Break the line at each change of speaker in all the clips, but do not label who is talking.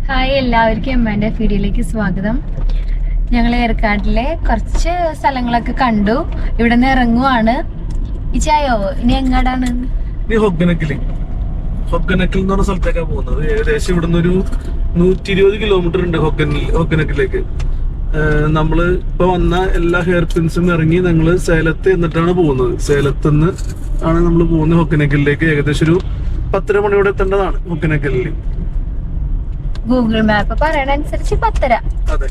Hi, എല്ലാവർക്കും എമ്മാൻ്റെ വീഡിയോയിലേക്ക് സ്വാഗതം. ഞങ്ങൾ ഏർക്കാട്ടിലെ കുറച്ച് സ്ഥലങ്ങളൊക്കെ കണ്ടു. ഇവിടെ നിന്ന് ഇറങ്ങുവാണ്. ഇച്ചായോ ഇനി എങ്ങാടാണ്?
ഹൊഗ്ഗനക്കിൽ എന്ന് പറഞ്ഞ സ്ഥലത്തേക്കാണ് പോകുന്നത്. ഏകദേശം ഇവിടുന്ന് ഒരു 120 കിലോമീറ്റർ ഉണ്ട് ഹൊഗ്ഗനക്കിലേക്ക്. നമ്മള് ഇപ്പൊ വന്ന എല്ലാ ഹെയർ പിൻസും ഇറങ്ങി ഞങ്ങള് സേലത്ത് എന്നിട്ടാണ് പോകുന്നത്. സേലത്ത് നിന്ന് ആണ് നമ്മൾ പോകുന്നത് ഹൊഗ്ഗനക്കിലേക്ക്. ഏകദേശം ഒരു 10:30 മണിയോടെ എത്തേണ്ടതാണ് ഹൊഗ്ഗനക്കലിൽ.
ഗൂഗിൾ മാപ്പ് പറയണ അനുസരിച്ച് 10:30.
അതെ,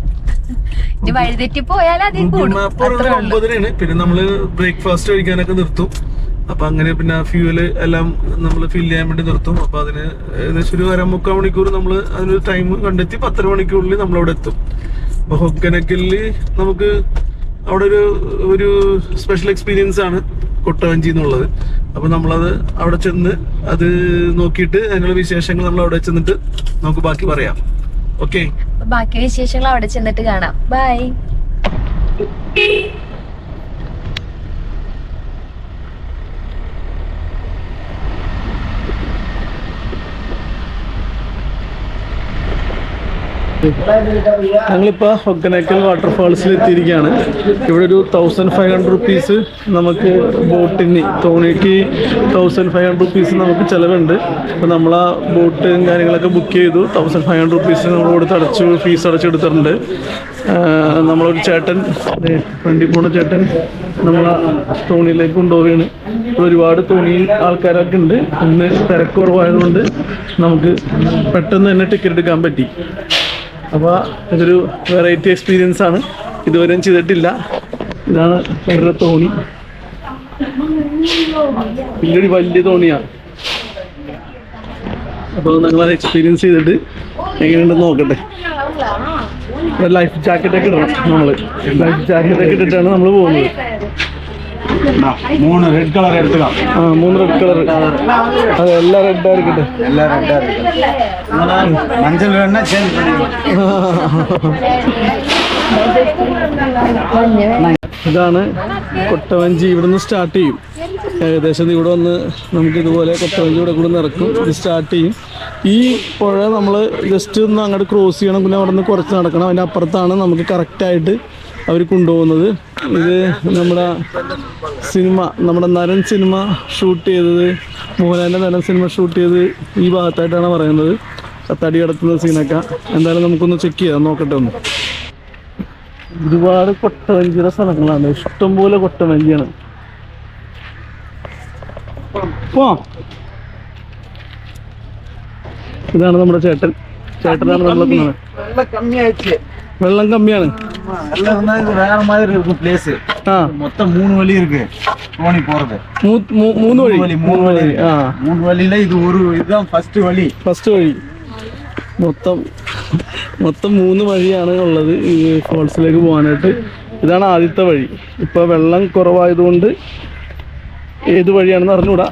ഇനി വഴിതെറ്റി പോയാൽ
ഗൂഗിൾ മാപ്പ് 9:30. പിന്നെ നമ്മള് ബ്രേക്ക്ഫാസ്റ്റ് കഴിക്കാനൊക്കെ നിർത്തും. അപ്പൊ അങ്ങനെ പിന്നെ ഫ്യൂവല് എല്ലാം നമ്മൾ ഫില്ല് ചെയ്യാൻ വേണ്ടി നിർത്തും. അപ്പൊ അതിന് ഏകദേശം ഒരു 1/4 മണിക്കൂർ നമ്മൾ അതിനൊരു ടൈം കണ്ടെത്തി 10:30 മണിക്കൂറിൽ നമ്മൾ അവിടെ എത്തും. അപ്പൊ ഹൊഗ്ഗനക്കലില് നമുക്ക് അവിടെ ഒരു സ്പെഷ്യൽ എക്സ്പീരിയൻസ് ആണ് കൊട്ടവഞ്ചി എന്നുള്ളത്. അപ്പൊ നമ്മളത് അവിടെ ചെന്ന് അത് നോക്കിയിട്ട് അതിനുള്ള വിശേഷങ്ങൾ നമ്മൾ അവിടെ ചെന്നിട്ട് നമുക്ക് ബാക്കി പറയാം. ഓക്കെ,
ബാക്കി വിശേഷങ്ങൾ അവിടെ ചെന്നിട്ട് കാണാം. ബൈ.
ഞങ്ങളിപ്പോൾ ഹൊഗ്ഗനക്കൽ വാട്ടർഫാൾസിൽ എത്തിയിരിക്കുകയാണ്. ഇവിടെ ഒരു 1500 റുപ്പീസ് നമുക്ക് ബോട്ടിന് തോണിക്ക് 1500 റുപ്പീസ് നമുക്ക് ചിലവുണ്ട്. അപ്പോൾ നമ്മൾ ആ ബോട്ടും കാര്യങ്ങളൊക്കെ ബുക്ക് ചെയ്തു. 1500 റുപ്പീസ് നമ്മൾ കൊടുത്ത് ഫീസ് അടച്ചെടുത്തിട്ടുണ്ട്. നമ്മളൊരു ചേട്ടൻ, വണ്ടി പോണ ചേട്ടൻ നമ്മളെ തോണിയിലേക്ക് കൊണ്ടുപോവുകയാണ്. ഒരുപാട് തോണിയിൽ ആൾക്കാരൊക്കെ ഉണ്ട്. ഇന്ന് തിരക്ക് കുറവായതുകൊണ്ട് നമുക്ക് പെട്ടെന്ന് തന്നെ ടിക്കറ്റ് എടുക്കാൻ പറ്റി. അപ്പോൾ ഇതൊരു വെറൈറ്റി എക്സ്പീരിയൻസ് ആണ്, ഇതുവരെയും ചെയ്തിട്ടില്ല. ഇതാണ് ഭയങ്കര തോണി, വലിയ തോണിയാണ്. അപ്പോൾ ഞങ്ങളത് എക്സ്പീരിയൻസ് ചെയ്തിട്ട് എങ്ങനെയുണ്ടെന്ന് നോക്കട്ടെ. ലൈഫ് ജാക്കറ്റൊക്കെ ഇടണം. ലൈഫ് ജാക്കറ്റൊക്കെ ഇട്ടിട്ടാണ് നമ്മൾ പോകുന്നത്.
3 റെഡ് കളർ എടുക്കാം.
3 റെഡ് കളർ. അതെ, എല്ലാം റെഡ് ആയിരിക്കട്ടെ.
മഞ്ഞൾ വേണ ചേഞ്ച്.
ഇതാണ് കൊട്ടവഞ്ചി. ഇവിടുന്ന് സ്റ്റാർട്ട് ചെയ്യും. ഏകദേശം ഇവിടെ വന്ന് നമുക്ക് ഇതുപോലെ കൊട്ടവഞ്ചി ഇവിടെ കൂടെ നിറക്കും. ഇത് സ്റ്റാർട്ട് ചെയ്യും. ഈ പുഴ നമ്മൾ ജസ്റ്റ് ഒന്ന് അങ്ങോട്ട് ക്രോസ് ചെയ്യണം. പിന്നെ അവിടെ നിന്ന് കുറച്ച് നടക്കണം. അതിൻ്റെ അപ്പുറത്താണ് നമുക്ക് കറക്റ്റായിട്ട് അവർ കൊണ്ടുപോകുന്നത്. ഇത് നമ്മുടെ നരൻ സിനിമ ഷൂട്ട് ചെയ്തത്, മോഹൻലാലിൻ്റെ നരൻ സിനിമ ഷൂട്ട് ചെയ്തത് ഈ ഭാഗത്തായിട്ടാണ് പറയുന്നത്. തടി കടത്തുന്ന സീനൊക്കെ. എന്തായാലും നമുക്കൊന്ന് ചെക്ക് ചെയ്യാം, നോക്കട്ടെ ഒന്ന്. ഒരുപാട് കൊട്ടവഞ്ചിയുടെ സ്ഥലങ്ങളാണ്, ഇഷ്ടംപോലെ കൊട്ടവഞ്ചിയാണ്. ഇതാണ് നമ്മുടെ ചേട്ടനാണ് നമ്മളെ. വെള്ളം കമ്മിയാണ്.
வேற மாதிரி இருக்கும் பிளேஸ். மொத்தம் 3 வழி இருக்கு தோணி போறது.
3 வழி.
3 வழியில இதுதான் ഫസ്റ്റ് വഴി.
മൊത്തം 3 വഴിയാണ് ഉള്ളത് ഈ ഫോൾസിലേക്ക് പോകാനായിട്ട്. ഇതാണ് ആദ്യത്തെ വഴി. ഇപ്പൊ വെള്ളം കുറവായതുകൊണ്ട് ഏത് വഴിയാണെന്ന് അറിഞ്ഞൂടാ.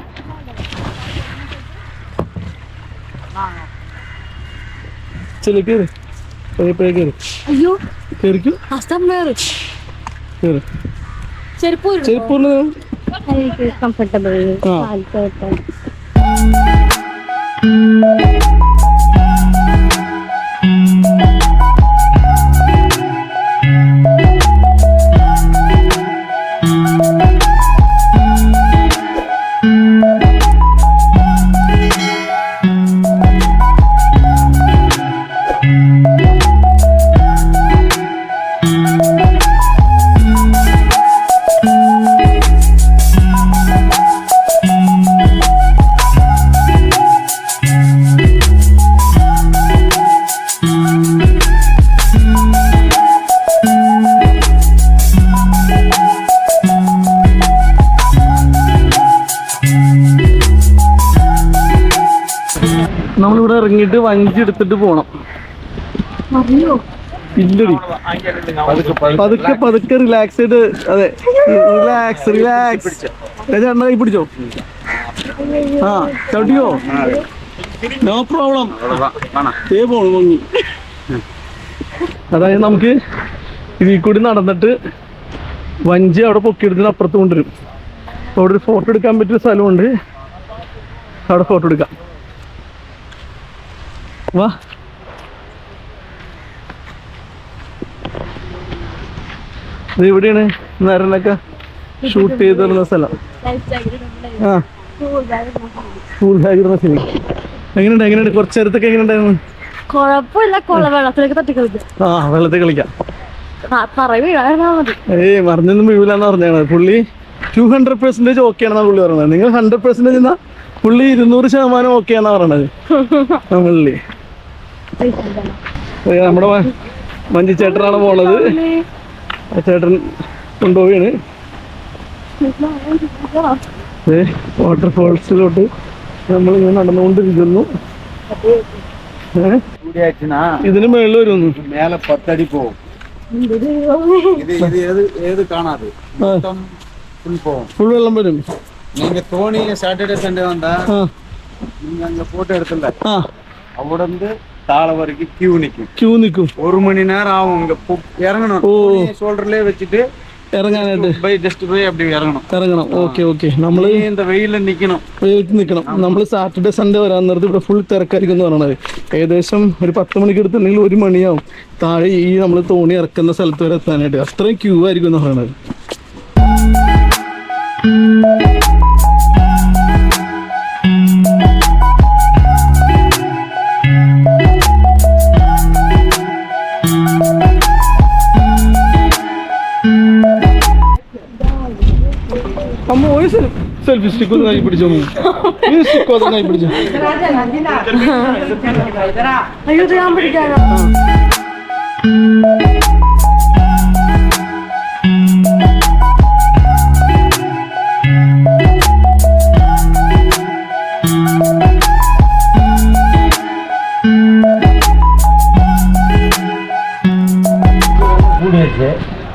ചെറുക്ക്
കംഫർട്ടബിൾ.
നമ്മളിവിടെ ഇറങ്ങിയിട്ട് വഞ്ചി എടുത്തിട്ട് പോണം. ഇല്ലടി, പതുക്കെ റിലാക്സ് ചെയ്ത്. അതെ, റിലാക്സ്. ചേട്ടനെ കൈ പിടിച്ചോ. ചവിട്ടിയോ? No problem. പോണു പൊങ്ങി. അതായത് നമുക്ക് ഇതിൽ കൂടി നടന്നിട്ട് വഞ്ചി അവിടെ പൊക്കിയെടുത്തിന് അപ്പുറത്ത് കൊണ്ടുവരും. അവിടെ ഒരു ഫോട്ടോ എടുക്കാൻ പറ്റിയ സ്ഥലമുണ്ട്. അവിടെ ഫോട്ടോ എടുക്കാം. വാ. ഇത് എവിടെയാണ് നരനൊക്കെ ഷൂട്ട് ചെയ്തിരുന്ന സ്ഥലം. ആ സ്കൂൾ ബാഗ് ഇടുന്ന സ്ഥലം. എങ്ങനെയുണ്ട് കുറച്ച് നേരത്തൊക്കെ എങ്ങനെയുണ്ടായിരുന്നു?
കുഴപ്പമില്ല, വെള്ളത്തിലേക്ക് തട്ടി കളിക്കാം.
ആ വെള്ളത്തിൽ കളിക്കാം.
മതി.
മറിഞ്ഞൊന്നും വീഴൂലെന്ന് പറഞ്ഞാണ് പുള്ളി. 200% ഓക്കെ ആണെന്നാ പുള്ളി പറയണത്. നിങ്ങൾ 100% എന്നാ പുള്ളി 200% ഓക്കെ ആണെന്നാ പറയണത്. പുള്ളി നമ്മുടെ മഞ്ജു ചേട്ടനാണ് പോണത്. ആ ചേട്ടൻ കൊണ്ടുപോവുകയാണ് വാട്ടർഫോൾസിലോട്ട്. നമ്മളിങ്ങനെ നടന്നുകൊണ്ടിരിക്കുന്നു. ഇതിന് മേളിൽ വരുന്നു.
മേലെ 10 അടി പോകും. ഏത് കാണാതെ
ഫുൾ വെള്ളം വരും.
நீங்க தோனி சாட்டர்டே சண்டே வந்தா நீங்க அங்க போட்டோ எடுத்துல അവിടെ നിന്ന് താഴെ വரைக்கும் ക്യൂ നിക്കും 1 മണി നേരം ആവും. ഇങ്ങ ഇറങ്ങണം. ഷോൾഡറിലേ വെച്ചിട്ട്
ഇറങ്ങാനായിട്ട്
ജസ്റ്റ് പോയി അപ്പടി ഇറങ്ങണം.
ഓക്കെ നമ്മള്
இந்த വെയിലിൽ നിക്കണം.
നമ്മള് സാറ്റർഡേ സൺഡേ വരാൻ നേരത്ത് ഇവിടെ ഫുൾ തിരക്കായിരിക്കും എന്ന് പറയണത്. ഏകദേശം ഒരു 10 മണിക്ക് എടുത്തിട്ടുണ്ടെങ്കിൽ 1 മണിയാവും താഴെ ഈ നമ്മൾ തോണി ഇറക്കുന്ന സ്ഥലത്ത് വരെ എത്താനായിട്ട്. അത്രയും ക്യൂ ആയിരിക്കും എന്ന് പറയണത്. അമ്മ ഒരു സെൽഫി സ്റ്റിക്ക് ഒന്ന് കൈ പിടിച്ചോ. ഈ സ്റ്റിക്ക് ഒന്ന് കൈ പിടിച്ചോ.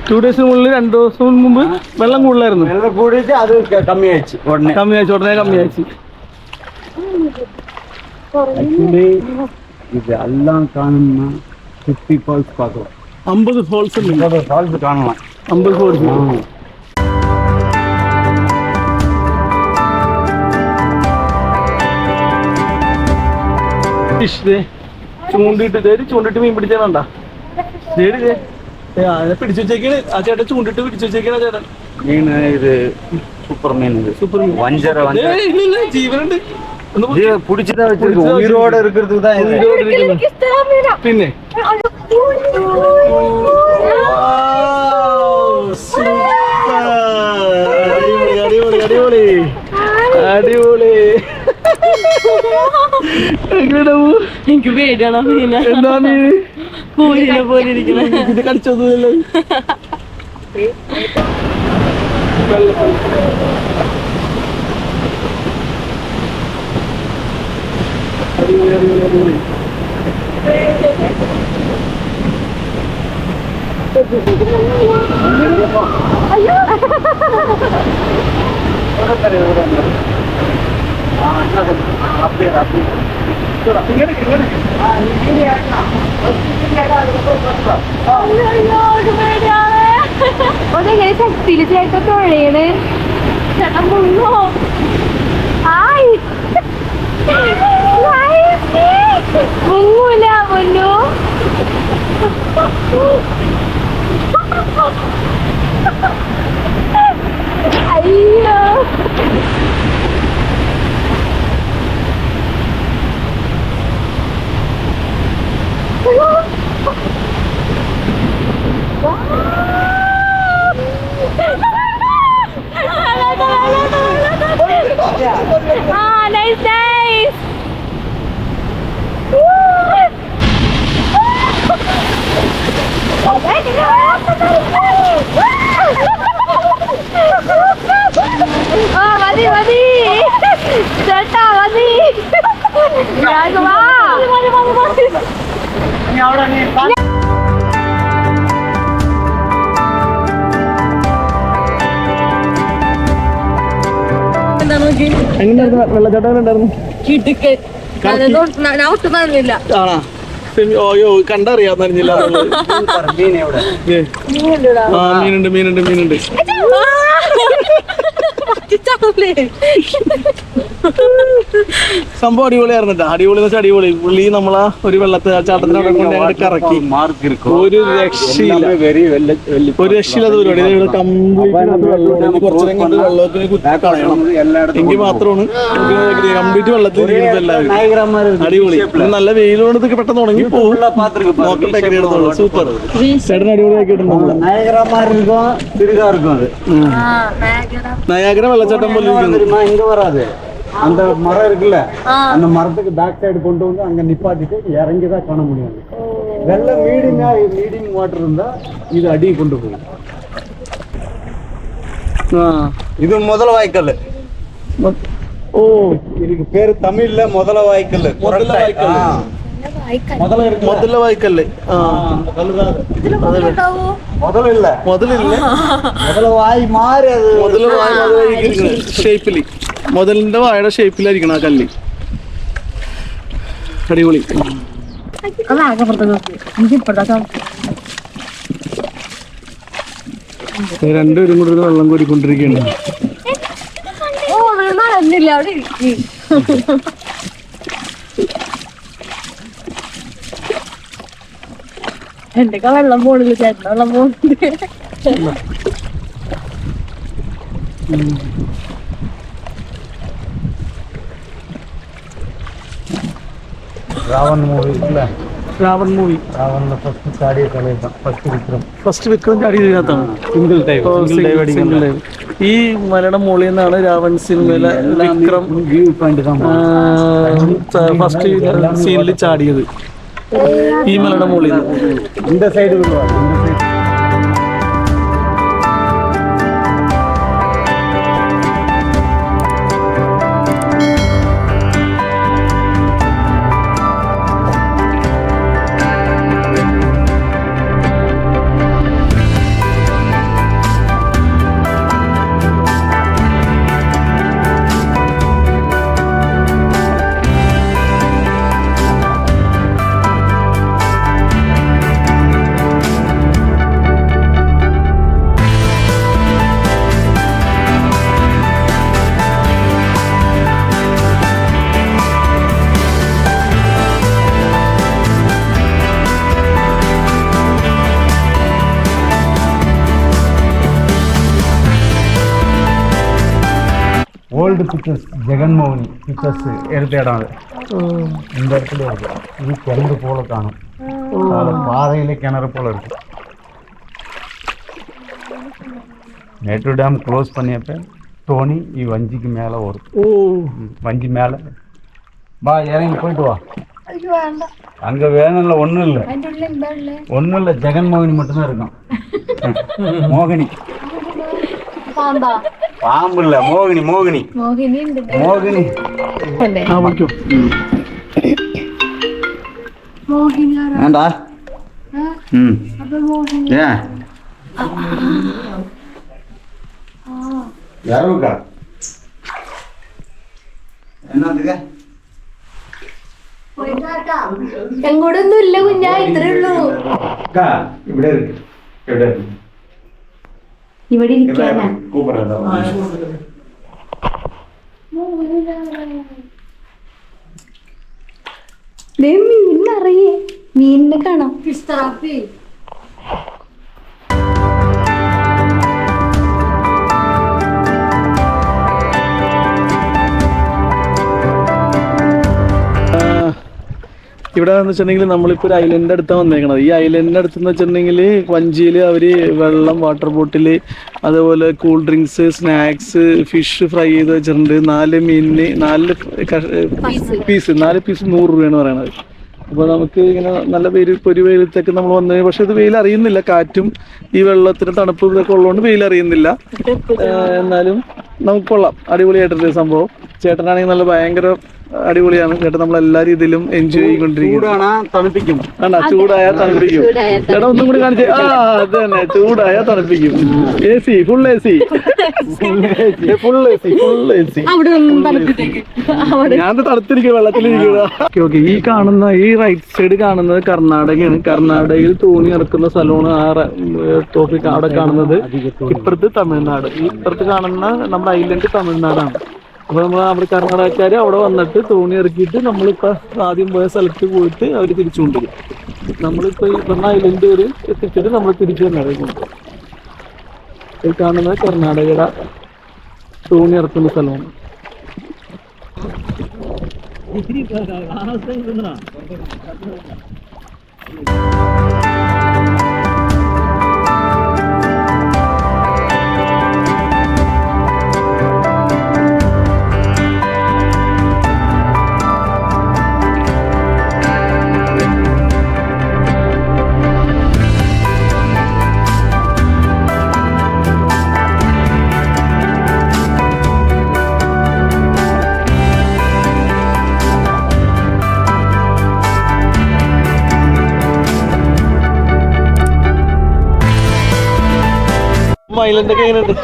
ടു ഡേയ്സിന് മുകളിൽ 2 ദിവസം മുമ്പ് വെള്ളം കൂടുതലായിരുന്നു.
വെള്ളം കൂടിയിട്ട് അത് കമ്മിയായിച്ചു. ഉടനെ
കമ്മിയായിച്ചു.
ഇതെല്ലാം കാണുന്ന 50 ഫാൾസ് பார்க்கலாம்.
50 ഫാൾസ്
കാണണം.
50 ഫാൾസ്. ചൂണ്ടിട്ട് മീൻ പിടിച്ചാൽ പിടിച്ചു വെച്ചേക്കാണ് ആ ചേട്ടൻ. ചൂണ്ടിട്ട് പിടിച്ചു വെച്ചേക്കാണ് ചേട്ടൻ.
മീൻ ഇത് സൂപ്പർ മീൻ. സൂപ്പർ മീൻ വഞ്ചര
ജീവനുണ്ട്.
പിടിച്ചിട്ടാ വെച്ചിருக்கு. ഉയരോടെ இருக்கிறதுக்கு தான் ഇത്.
പിന്നെ അടിപൊളി.
എനിക്ക് പേടിയാണോ മീന?
എന്താ മീന്?
കൂലിനെ പോലെ ഇരിക്കുന്നത്.
ഇത് കടിച്ചൊന്നുമില്ല.
അതെങ്ങനെ ശക്തിയില് ചേട്ടൻ തുഴയാണ്. ചേട്ടൻ മുങ്ങോ? മുങ്ങൂല മുന്നു. അയ്യോ nice. മതി ചേട്ടാ മതി.
എങ്ങനെയായിരുന്നു വെള്ളച്ചാട്ടം? ഉണ്ടായിരുന്നു അയ്യോ കണ്ടറിയാന്നറിഞ്ഞില്ല. മീനുണ്ട്. സംഭവം അടിപൊളിയായിരുന്നു കേട്ടോ. അടിപൊളി വെച്ചാൽ അടിപൊളി. പുള്ളി നമ്മളാ ഒരു വെള്ളച്ചാട്ടത്തിനവിടെ കൊണ്ട് അങ്ങോട്ട് കറക്കി. ഒരു രക്ഷയില്ല, ഒരു രക്ഷയില്ലാത്ത പരിപാടി. ഇവിടെ കംപ്ലീറ്റ് കുറച്ചേരം കൊണ്ട് വെള്ളത്തിന് കുത്തി കളയണം എങ്കിൽ മാത്രമാണ് കംപ്ലീറ്റ് വെള്ളത്തിൽ ഇരിക്കുന്നത് എല്ലാവരും. അടിപൊളി. നല്ല വെയിലുകൊണ്ട് ഇതൊക്കെ പെട്ടെന്ന് ഉണങ്ങി പോകും. നോക്കട്ടെ എടുത്തോളൂ. സൂപ്പർ. ചേട്ടൻ അടിപൊളിയാക്കിയിട്ടുണ്ട്. നയാഗ്ര വെള്ളച്ചാട്ടം പോലെ
இங்க வராது. அந்த மரம் இருக்குல்ல, அந்த மரத்துக்கு பேக் சைடு கொண்டு வந்து அங்க நிப்பாட்டிட்டு இறங்கிதான் காண முடியும். வெள்ளம் மீடியம் வாட்டர் இருந்தா இது அடி கொண்டு போகும். இது முதல வாய்க்கல்.
ஓ,
இதுக்கு பேரு தமிழ்ல முதல வாய்க்கல். முதல வாய்க்கல்.
முதல்ல வாய்க்கல்.
முதல்ல இல்ல, முதல்ல വായ് മാറി. അത്
മുതല വായ ഷേപ്പില്, മുതലിന്റെ വായുടെ ഷേപ്പിലായിരിക്കണം ആ കല്ല്. അടിപൊളി. രണ്ടുപേരും കൂടി ഒരു വെള്ളം കോരിക്കൊണ്ടിരിക്കുകയാണ്.
എന്റെ വെള്ളം പോണില്ല, ചേട്ടൻ വെള്ളം പോകുന്നുണ്ട്.
ராவன் மூவி இல்ல,
രാവൺ മൂവി.
ராவன்ல ஃபர்ஸ்ட் சாடிய கலைதான்.
ഫസ്റ്റ് വിക്രം ചാടിയതിനകത്താണ്.
Single time.
ഈ മലയുടെ മുകളിൽ നിന്നാണ് രാവൺ സിനിമയിലെ വിക്രം
വ്യൂ പോയിന്റ്
ഫസ്റ്റ് സീനിൽ ചാടിയത്. ഈ മലയുടെ മുകളിൽ നിന്ന്
இந்த சைடு ஓல்டு பிக்சர்ஸ், ஜெகன்மோகனி பிக்சர்ஸ் எடுத்த இடம் அது. இந்த இடத்துல இருக்கு. இது கிணறு போல காணும். பாதையில கிணறு போல இருக்கு. மேட்டூர் டேம் க்ளோஸ் பண்ணியப்ப தோணி வஞ்சிக்கு மேலே வரும். வஞ்சி மேலே வா, இறங்கி போயிட்டு வா. அங்க வேணும்ல, ஒன்றும் இல்லை, ஒன்றும் இல்லை. ஜெகன்மோகினி மட்டும்தான் இருக்கும். மோகினி பாம்பு இல்ல, மோகினி. மோகினி மோகினி வேண்டா. ஏன் யாருக்கா എന്നതുക
എങ്ങോട്ടൊന്നും ഇല്ല കുഞ്ഞാ, ഇത്രേ ഉള്ളൂ.
ഇവിടെ ഇരിക്ക്, ഇവിടെ ഇരിക്ക്.
ഇവിടെ ഇരിക്കാനാ. മീനറിയേ, മീനിനെ കാണാം.
ഇവിടെ എന്ന് വെച്ചിട്ടുണ്ടെങ്കിൽ നമ്മളിപ്പോൾ ഒരു ഐലൻഡിൻ്റെ അടുത്താണ് വന്നേക്കണത്. ഈ ഐലൻഡിൻ്റെ അടുത്തെന്ന് വെച്ചിട്ടുണ്ടെങ്കിൽ വഞ്ചിയിൽ അവർ വെള്ളം, വാട്ടർ ബോട്ടിൽ, അതുപോലെ cool drinks, snacks, fish fry ചെയ്ത് വെച്ചിട്ടുണ്ട്. 4 മീനിന് 4 പീസ് 100 രൂപയാണ് പറയണത്. അപ്പോൾ നമുക്ക് ഇങ്ങനെ നല്ല ഒരു വെയിലത്തേക്ക് നമ്മൾ വന്നു. പക്ഷെ ഇത് വെയിൽ അറിയുന്നില്ല, കാറ്റും ഈ വെള്ളത്തിന് തണുപ്പ് ഇതൊക്കെ ഉള്ളതുകൊണ്ട് വെയിൽ അറിയുന്നില്ല. എന്നാലും നമുക്ക് കൊള്ളാം, അടിപൊളിയായിട്ടൊരു സംഭവം. ചേട്ടനാണെങ്കിൽ നല്ല ഭയങ്കര അടിപൊളിയാണ് ചേട്ടാ, നമ്മളെല്ലാ രീതിയിലും എൻജോയ് ചെയ്തുകൊണ്ടിരിക്കും. ചൂടായാൽ തണുപ്പിക്കും ചേട്ടാ. ഒന്നും കൂടി കാണിച്ചേ. ആ അത് തന്നെ, ചൂടായാൽ തണുപ്പിക്കും. AC, full AC. ഞാൻ തണുത്തിരിക്കും, വെള്ളത്തിലിരിക്കുക. ഓക്കെ, ഈ കാണുന്ന ഈ റൈറ്റ് സൈഡ് കാണുന്നത് കർണാടകയാണ്. കർണാടകയിൽ തോണി ഇറക്കുന്ന സ്ഥലമാണ് ആ ടോപ്പിക് അവിടെ കാണുന്നത്. ഇപ്പുറത്ത് തമിഴ്നാട്, ഇപ്പുറത്ത് കാണുന്ന നമ്മുടെ ഐലൻഡ് തമിഴ്നാടാണ്. അപ്പൊ നമ്മൾ അവിടെ കർണാടകക്കാര് അവിടെ വന്നിട്ട് തോണി ഇറക്കിയിട്ട് നമ്മളിപ്പോ ആദ്യം പോയ സ്ഥലത്ത് പോയിട്ട് അവർ തിരിച്ചു കൊണ്ടുവരും. നമ്മളിപ്പോ ഈ പറഞ്ഞ ഐലൻഡ് വരെ എത്തിച്ചിട്ട് നമ്മൾ തിരിച്ചു തന്നെ കൊണ്ടുപോകും. ഈ കാണുന്നത് കർണാടകയുടെ തോണി ഇറക്കുന്ന സ്ഥലമാണ്. ഐലൻഡ് ഒക്കെ എങ്ങനെയുണ്ട്?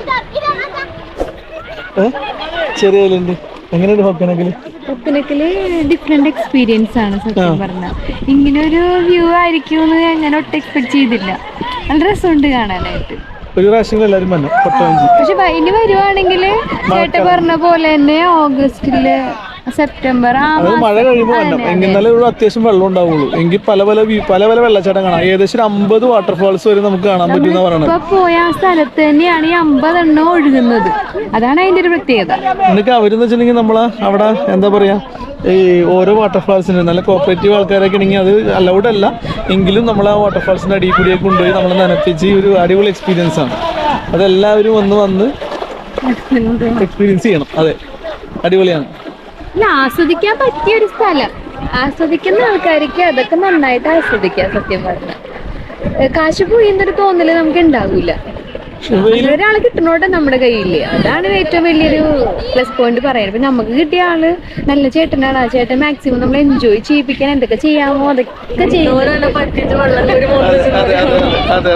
ചെറിയ ഐലൻഡ് എങ്ങനെയുണ്ട്?
ഒക്കനക്കല് ഡിഫറെന്റ് എക്സ്പീരിയൻസ് ആണ് സത്യം പറഞ്ഞ. ഇങ്ങനെ ഒരു വ്യൂ ആയിരിക്കും എന്ന് ഞാൻ ഒട്ടും എക്സ്പെക്ട് ചെയ്തില്ല. നല്ല രസമുണ്ട് കാണാനായിട്ട്.
ഒരു പ്രാവശ്യം എല്ലാവരും വന്നു.
പക്ഷെ ഇനി വരുവാണെങ്കിൽ ചേട്ടൻ പറഞ്ഞ പോലെ തന്നെ ഓഗസ്റ്റില് സെപ്റ്റംബർ
മഴ കഴിയുമ്പോൾ വരണം. എന്നാലേ ഇവിടെ അത്യാവശ്യം വെള്ളം ഉണ്ടാവുള്ളൂ. എങ്കിൽ പല പല വെള്ളച്ചാട്ടം കാണാം. ഏകദേശം 50 വാട്ടർഫാൾസ് വരെ നമുക്ക് കാണാൻ പറ്റുന്ന പറയണത്.
ഇപ്പൊ പോയ ആ സ്ഥലത്ത് തന്നെയാണ് ഈ 50 എണ്ണം ഒഴുകുന്നത്. അതാണ് അതിന്റെ ഒരു പ്രത്യേകത.
എന്നിട്ട് അവരെന്ന് വെച്ചിട്ടുണ്ടെങ്കിൽ നമ്മളെ അവിടെ എന്താ പറയാ, ഈ ഓരോ വാട്ടർഫാൾസിന് നല്ല കോപ്പറേറ്റീവ് ആൾക്കാരൊക്കെ ആണെങ്കിൽ അത് അലൗഡ് അല്ല എങ്കിലും നമ്മൾ ആ വാട്ടർഫാൾസിന്റെ അടിയിൽ കൂടിയൊക്കെ കൊണ്ടുപോയി നമ്മളെ നനപ്പിച്ച് ഒരു അടിപൊളി എക്സ്പീരിയൻസ് ആണ്. അതെല്ലാവരും വന്ന് എക്സ്പീരിയൻസ് ചെയ്യണം. അതെ, അടിപൊളിയാണ്.
ആസ്വദിക്കാൻ പറ്റിയ ഒരു സ്ഥലം. ആസ്വദിക്കുന്ന ആൾക്കാർക്ക് അതൊക്കെ നന്നായിട്ട് ആസ്വദിക്കാം. സത്യം പറഞ്ഞാൽ കാശ് പോയി എന്നൊരു തോന്നല് നമുക്ക് ഉണ്ടാവില്ല. ഒരാള് കിട്ടുന്നോട്ടെ നമ്മുടെ കയ്യില്. അതാണ് ഏറ്റവും വലിയൊരു പ്ലസ് പോയിന്റ് പറയാൻ. ഇപ്പൊ നമുക്ക് കിട്ടിയ ആള് നല്ല ചേട്ടനാണ്. ആ ചേട്ടൻ മാക്സിമം നമ്മൾ എൻജോയ് ചെയ്യിപ്പിക്കാൻ എന്തൊക്കെ ചെയ്യാമോ അതൊക്കെ ചെയ്യും.
അതെ,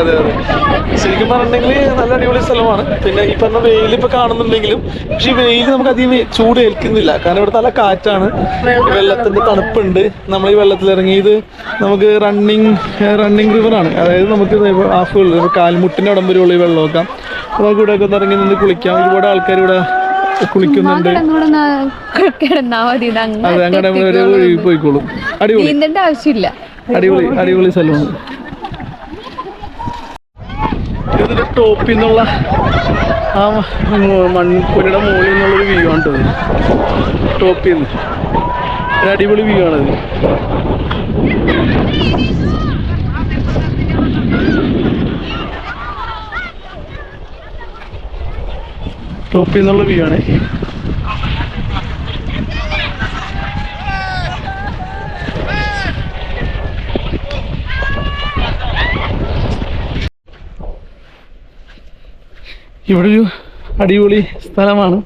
ശരിക്കും പറഞ്ഞിട്ടുണ്ടെങ്കിൽ നല്ല അടിപൊളി സ്ഥലമാണ്. പിന്നെ ഈ പറഞ്ഞ വെയിൽ ഇപ്പൊ കാണുന്നുണ്ടെങ്കിലും പക്ഷെ വെയിൽ നമുക്ക് അധികം ചൂട് ഏൽക്കുന്നില്ല. കാരണം ഇവിടെ നല്ല കാറ്റാണ്, വെള്ളത്തിന്റെ തണുപ്പുണ്ട്. നമ്മൾ ഈ വെള്ളത്തിലിറങ്ങിയത് നമുക്ക് റണ്ണിങ് റിവറാണ്. അതായത് നമുക്ക് കാൽമുട്ടിന്റെ ഉടം വരെയുള്ള ഈ വെള്ളമൊക്കെ നമുക്ക് ഇവിടെ ഒക്കെ ഇറങ്ങി നിന്ന് കുളിക്കാം. ഒരുപാട് ആൾക്കാർ ഇവിടെ കുളിക്കുന്നുണ്ട്. അതെ, അങ്ങനെ ഒഴുകി പോയിക്കോളും.
ആവശ്യമില്ല.
അടിപൊളി സ്ഥലമാണ്. ഇതിന്റെ ടോപ്പിൽ നിന്നുള്ള ആ മൺപുരയുടെ മുകളിൽ നിന്നുള്ളൊരു വ്യൂ ആണ്. ടോപ്പിൽ നിന്ന് ഒരു അടിപൊളി വ്യൂ ആണത്. ടോപ്പിൽ നിന്നുള്ള വ്യൂ ആണ്. ഇവിടെ ഒരു അടിപൊളി സ്ഥലമാണ്.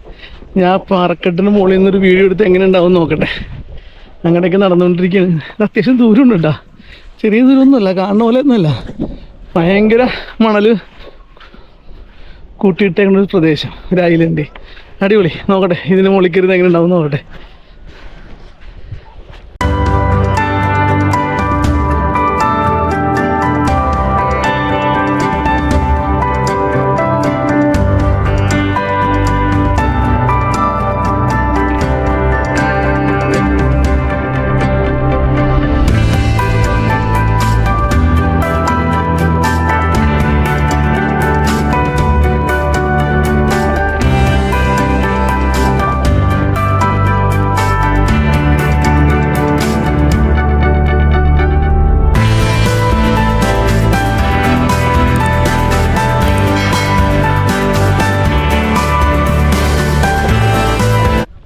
ഞാൻ പാറക്കെട്ടിന് മുകളിൽ നിന്നൊരു വീഡിയോ എടുത്ത് എങ്ങനെ ഉണ്ടാവും നോക്കട്ടെ. അങ്ങനെയൊക്കെ നടന്നുകൊണ്ടിരിക്കുകയാണ്. അത്യാവശ്യം ദൂരമുണ്ട് കേട്ടോ, ചെറിയ ദൂരമൊന്നുമല്ല, കാണുന്ന പോലെ ഒന്നുമല്ല. ഭയങ്കര മണൽ കൂട്ടിയിട്ടേക്കുന്ന ഒരു പ്രദേശം, ഒരു ഐലൻഡ്. അടിപൊളി. നോക്കട്ടെ ഇതിന് മുകളിൽ കയറുന്നത് എങ്ങനെ ഉണ്ടാവും നോക്കട്ടെ.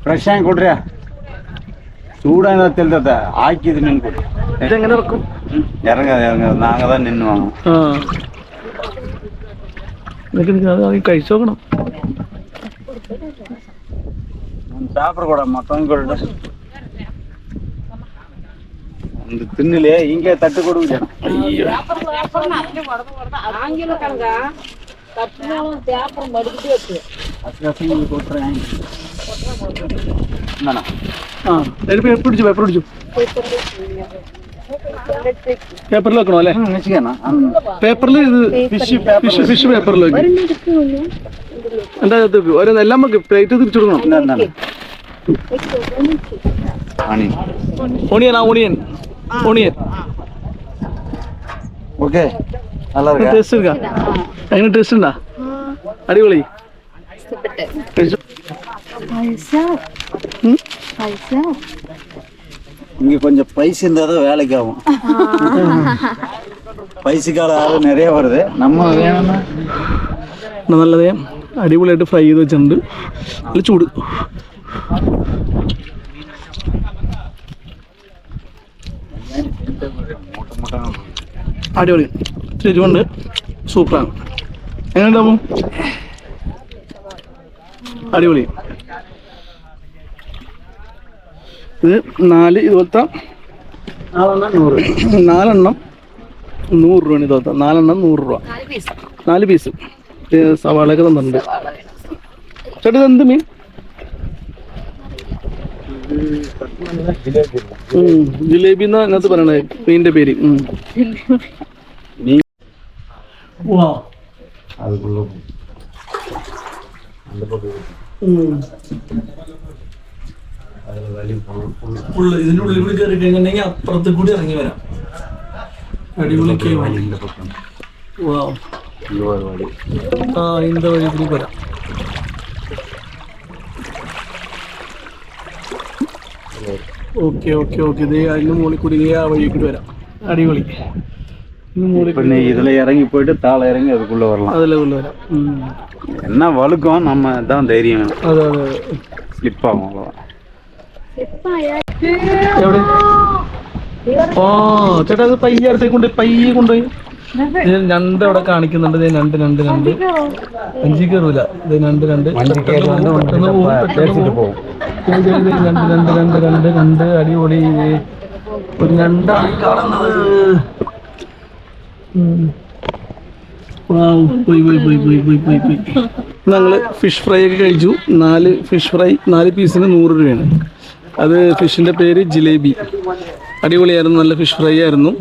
ಫ್ರೆಶ್ ಆಗಿ ಕೊಡ್ರಿ, ചൂടാണ് തെൽത്തത്തെ ആക്കിയത് നിങ്ങൾക്ക്
ഇതെങ്ങനെ ഇറക്കും?
ഇറങ്ങാതെ നാങ്ങതാ നിന്നു വാങ്ങും.
കഴിച്ചു നോക്കണം.
സാപ്പിട കൂടാ മൊത്തം കൊള്ളു. இந்த திண்ணிலே இங்கே தட்டு கொடுக்க
പിടിച്ചു പേപ്പറിൽ വെക്കണോ അല്ലേ? പേപ്പറിൽ ഇത് ഫിഷ് പേപ്പറിൽ വെക്കും. എന്താ എല്ലാം നമുക്ക് പ്ലേറ്റ് തിരിച്ചു കൊടുക്കണം. ഓണിയൻ
ஓகே நல்லா இருக்கு.
ടേസ്റ്റ് இருக்கா? എങ്ങനെ ടേസ്റ്റ് ഉണ്ടാ? അടിപൊളി.
இங்க கொஞ்சம் பைசா இருந்தாதான் வேலைக்கு ஆகும். പൈസക്കാല ആള് നിറയെ വരുത്. നമ്മ വേണമെന്ന്
നല്ലതേ അടിപൊളിയായിട്ട് ഫ്രൈ ചെയ്ത് വെച്ചിട്ടുണ്ട്. നല്ല ചൂട്. അടിപൊളി ശരിയുണ്ട്. സൂപ്പറാണ്. എങ്ങനെയുണ്ടാവും? അടിപൊളി. ഇത് 4 ഇതുപോലത്തെ 4 100 രൂപയാണ്. ഇതുപോലത്തെ 4 100 രൂപ. 4 പീസ് സവാളയൊക്കെ തന്നിട്ടുണ്ട്. ചേട്ടാ എന്ത് മീൻ? ജിലേബി എന്നാ അതിനകത്ത് പറയണേ മീനിന്റെ പേര്. ഇതിന്റെ ഉള്ളിൽ കൂടി കയറി കഴിഞ്ഞിട്ടുണ്ടെങ്കിൽ അപ്പുറത്ത് കൂടി ഇറങ്ങി വരാം. അടിപൊളി ഇതിന്റെ വഴി കൂടി വരാം. ഓക്കെ ഇത് അതിന്റെ മുകളിൽ കൂടി ആ വഴി കൂടി വരാം. അടിപൊളി.
இதுல இறங்கி போயிட்டு தாள இறங்கி அதுக்குள்ள வரலாம்.
அதுல உள்ள வராம்.
என்ன வழுக்கும் நம்ம தான் தைரியம்.
അതെ
സ്ലിപ്പ് ആവും.
എവിടെ? ചേട്ടാ അത് പയ്യെ അടുത്തേക്ക് കൊണ്ടുപോയി. ഞണ്ട് അവിടെ കാണിക്കുന്നുണ്ട്. ഞണ്ട് 5 കയറൂല. 2 പെട്ടെന്ന് പോകും. രണ്ട് അടിപൊളി ഒരു ഞണ്ടാണ് കാണുന്നത്. പോയി ഞങ്ങള് ഫിഷ് ഫ്രൈ ഒക്കെ കഴിച്ചു. 4 ഫിഷ് ഫ്രൈ 4 പീസിന് 100 രൂപയാണ്. അത് ഫിഷിന്റെ പേര് ജിലേബി. അടിപൊളിയായിരുന്നു. നല്ല ഫിഷ് ഫ്രൈ ആയിരുന്നു.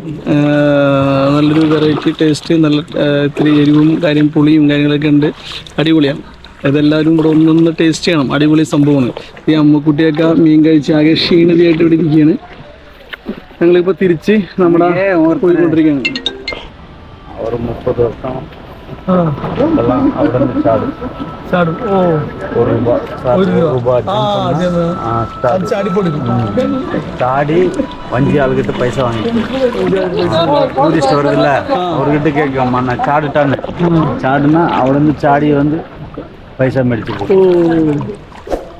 നല്ലൊരു വെറൈറ്റി ടേസ്റ്റ്. നല്ല ഇത്തിരി എരിവും പുളിയും കാര്യങ്ങളൊക്കെ ഉണ്ട്. അടിപൊളിയാണ്. ഇതെല്ലാവരും ഇവിടെ ഒന്നൊന്ന് ടേസ്റ്റ് ചെയ്യണം. അടിപൊളി സംഭവമാണ്. ഈ അമ്മക്കുട്ടിയൊക്കെ മീൻ കഴിച്ച് ആകെ ക്ഷീണിതയായിട്ട് ഇവിടെ ഇരിക്കുകയാണ്. ഞങ്ങളിപ്പോൾ തിരിച്ച് നമ്മുടെ പോയിക്കൊണ്ടിരിക്കുകയാണ്.
30 വർഷം അവിടെ ചാടും. ചാടി 5 ആളുകിട്ട് പൈസ വാങ്ങി. ടൂറിസ്റ്റ് வருதுல்ல அவர்கிட்ட கேட்கும் அண்ணா சாடுனா അവിടെ നിന്ന് ചാടി വന്ന് പൈസ മേടിച്ചു പോകും.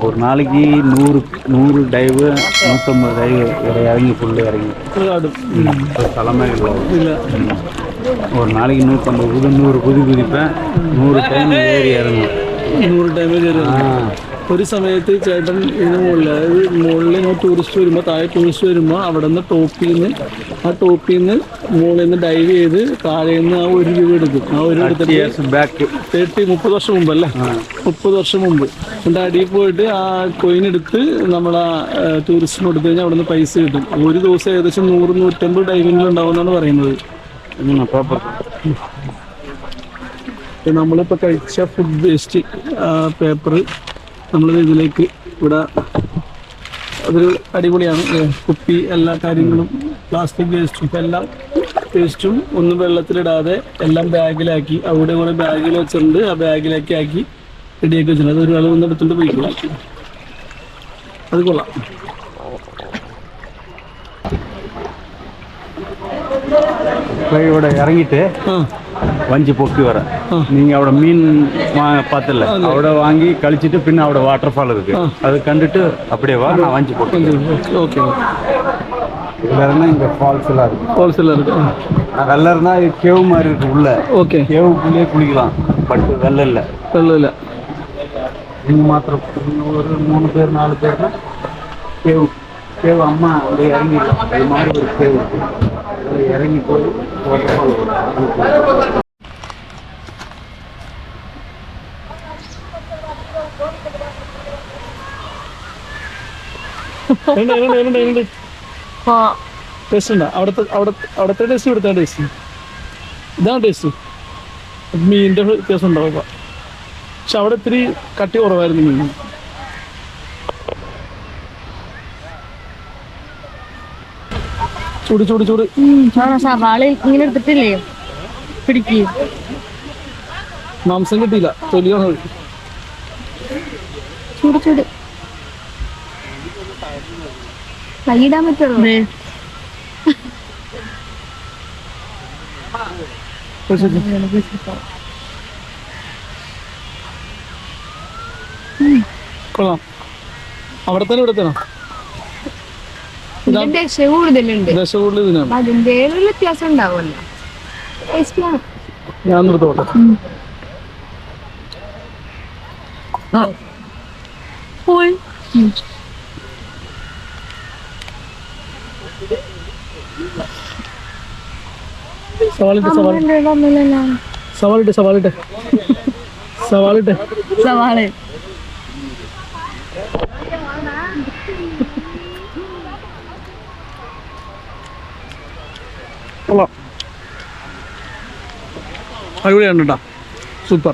ഒരു നാளைக்கு 100 ഡൈവ് 150 ഡൈവ് ഇറങ്ങി ഫുള്ള് ഇറങ്ങി தலைமைகள். ஒரு நாளைக்கு 150 100 குதிப்பேன். 100 டைம் ஏறி ഇറങ്ങും.
100 ടൈം ഒരു സമയത്ത് ചേട്ടൻ ഇതിന് മുകളിൽ, അതായത് മുകളിൽ ടൂറിസ്റ്റ് വരുമ്പോൾ, താഴെ ടൂറിസ്റ്റ് വരുമ്പോൾ അവിടെ നിന്ന് ടോപ്പിൽ നിന്ന് മുകളിൽ നിന്ന് ഡൈവ് ചെയ്ത് താഴെ നിന്ന് ആ 1 രൂപ എടുക്കും. ആ 1 രൂപ എടുത്തിട്ട് 30 വർഷം മുമ്പല്ലേ, 30 വർഷം മുമ്പ് എന്നിട്ട് അടിയിൽ പോയിട്ട് ആ കോയിൻ എടുത്ത് നമ്മളാ ടൂറിസ്റ്റിന് കൊടുത്തു കഴിഞ്ഞാൽ അവിടെ നിന്ന് പൈസ കിട്ടും. ഒരു ദിവസം ഏകദേശം 100-150 ഡൈവിങ്ങിൽ ഉണ്ടാവുമെന്നാണ് പറയുന്നത്. നമ്മളിപ്പോൾ കഴിച്ച ഫുഡ് വേസ്റ്റ് പേപ്പർ നമ്മളിത് ഇതിലേക്ക് ഇവിടെ അതൊരു അടിപൊളിയാണ്. കുപ്പി എല്ലാ കാര്യങ്ങളും പ്ലാസ്റ്റിക് വേസ്റ്റും എല്ലാം വേസ്റ്റും ഒന്നും വെള്ളത്തിലിടാതെ എല്ലാം ബാഗിലാക്കി അവിടെ കൂടെ ബാഗിൽ വെച്ചിട്ടുണ്ട്. ആ ബാഗിലേക്ക് ആക്കി റെഡിയാക്കി വെച്ചിട്ടുണ്ട്. അത് ഒരാൾ വന്ന് എടുത്തുകൊണ്ട് പോയിക്കോളാം. അത് കൊള്ളാം.
ഇവിടെ ഇറങ്ങിയിട്ട് വഞ്ചി പൊക്കി വர நீங்க അവിടെ மீன் பார்த்தல അവിടെ வாங்கி கழிச்சிட்டு பின்ன അവിടെ வாட்டர்ஃபால் இருக்கு. அது கண்டுட்டு அப்படியே வா நான் வஞ்சி பொக்கி.
ஓகே.
இல்லைன்னா இங்க ஃபால்ஸ் எல்லாம் இருக்கு. வெள்ளம் இருந்தா கேவ் மாதிரி இருக்கு உள்ள.
ஓகே.
கேவுக்குள்ளேயே குளிக்கலாம். பட் வெள்ளம் இல்லை. நீங்க மாத்திரம் ஒரு 3 பேர் 4 பேர்னா கேவ் കേവ് അമ്മ അവിടെ ഇറങ്ങിയില്ല, മാറി ഒരു കേവ് ഇറങ്ങിപ്പോയി വാട്ടർഫാൾ.
ടേസ്റ്റ് ഉണ്ടോ? അവിടുത്തെ ടേസ്റ്റ് ഇവിടുത്തെ ടേസ്റ്റ് ഇതാണ് ടേസ്റ്റ്. മീനിന്റെ വ്യത്യാസം ഉണ്ടാവുക, പക്ഷെ അവിടെ ഇത്തിരി കട്ടി കുറവായിരുന്നു മീൻ. ചൂട് ചൂട് ചൂട്.
സവാള ഇങ്ങനെ എടുത്തിട്ടില്ലേ പിടിക്ക്.
മാംസം കിട്ടിയില്ല, തൊലിയാണ്.
ചൂട് ചൂട് കൈയിടാൻ പറ്റുള്ളൂ.
കൊള്ളാം. അവിടെ തന്നെ ഇവിടെ തന്നെ
ദശ കൂടുതലുണ്ട്,
ദശ കൂടുതൽ ഇതിനാണ്.
അതിന്റെ ഒരു വ്യത്യാസം ഉണ്ടാവുമല്ലോ.
ഞാൻ നിർത്തോട്ടെ. സവാളിട്ട് സവാളിട്ട് സവാളിട്ട് സവാളിട്ട്
സവാള
കൊള്ളാം, അടിപൊളിയാണ് കേട്ടോ, സൂപ്പർ.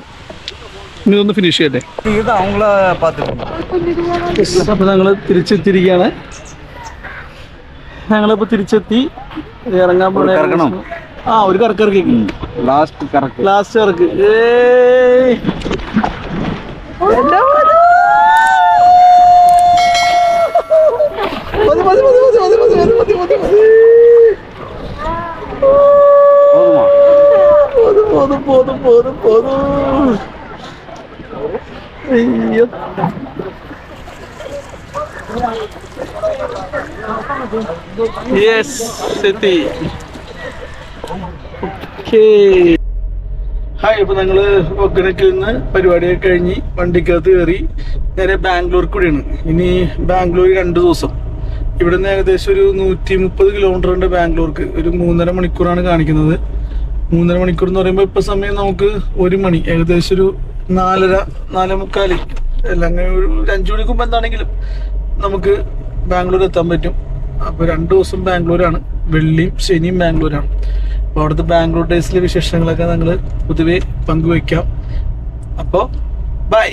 ഇനി ഒന്ന് ഫിനിഷ് ചെയ്യട്ടെ.
അവங்கள பார்த்துக்கோங்க.
അപ്പോൾ ഞങ്ങൾ തിരിച്ചെത്തിയിരിക്കുകയാണ്. ഞങ്ങളിപ്പോൾ തിരിച്ചെത്തി ഇറങ്ങാൻ പോകണം. ആ, ഒരു കറക്കിറക്കി
ലാസ്റ്റ് കറക്ക്
ഹായ്. അപ്പോൾ ഞങ്ങൾ ഒക്കനക്കിൽ നിന്ന് പരിപാടിയൊക്കെ കഴിഞ്ഞ് വണ്ടിക്കകത്ത് കയറി നേരെ ബാംഗ്ലൂർ കൂടിയാണ്. ഇനി ബാംഗ്ലൂർ 2 ദിവസം. ഇവിടെ നിന്ന് ഏകദേശം ഒരു 130 കിലോമീറ്റർ ഉണ്ട് ബാംഗ്ലൂർക്ക്. ഒരു 3.5 മണിക്കൂറാണ് കാണിക്കുന്നത്. 3.5 മണിക്കൂർ എന്ന് പറയുമ്പോൾ ഇപ്പോൾ സമയം നമുക്ക് 1 മണി, ഏകദേശം ഒരു 4:30 4:45 എല്ലാം അങ്ങനെ ഒരു 5 മണിക്ക് മുമ്പ് എന്താണെങ്കിലും നമുക്ക് ബാംഗ്ലൂർ എത്താൻ പറ്റും. അപ്പോൾ 2 ദിവസം ബാംഗ്ലൂരാണ്, വെള്ളിയും ശനിയും ബാംഗ്ലൂരാണ്. അപ്പോൾ അവിടുത്തെ ബാംഗ്ലൂർ ഡേയ്സിലെ വിശേഷങ്ങളൊക്കെ ഞങ്ങൾ പൊതുവെ പങ്കുവയ്ക്കാം. അപ്പോൾ ബൈ.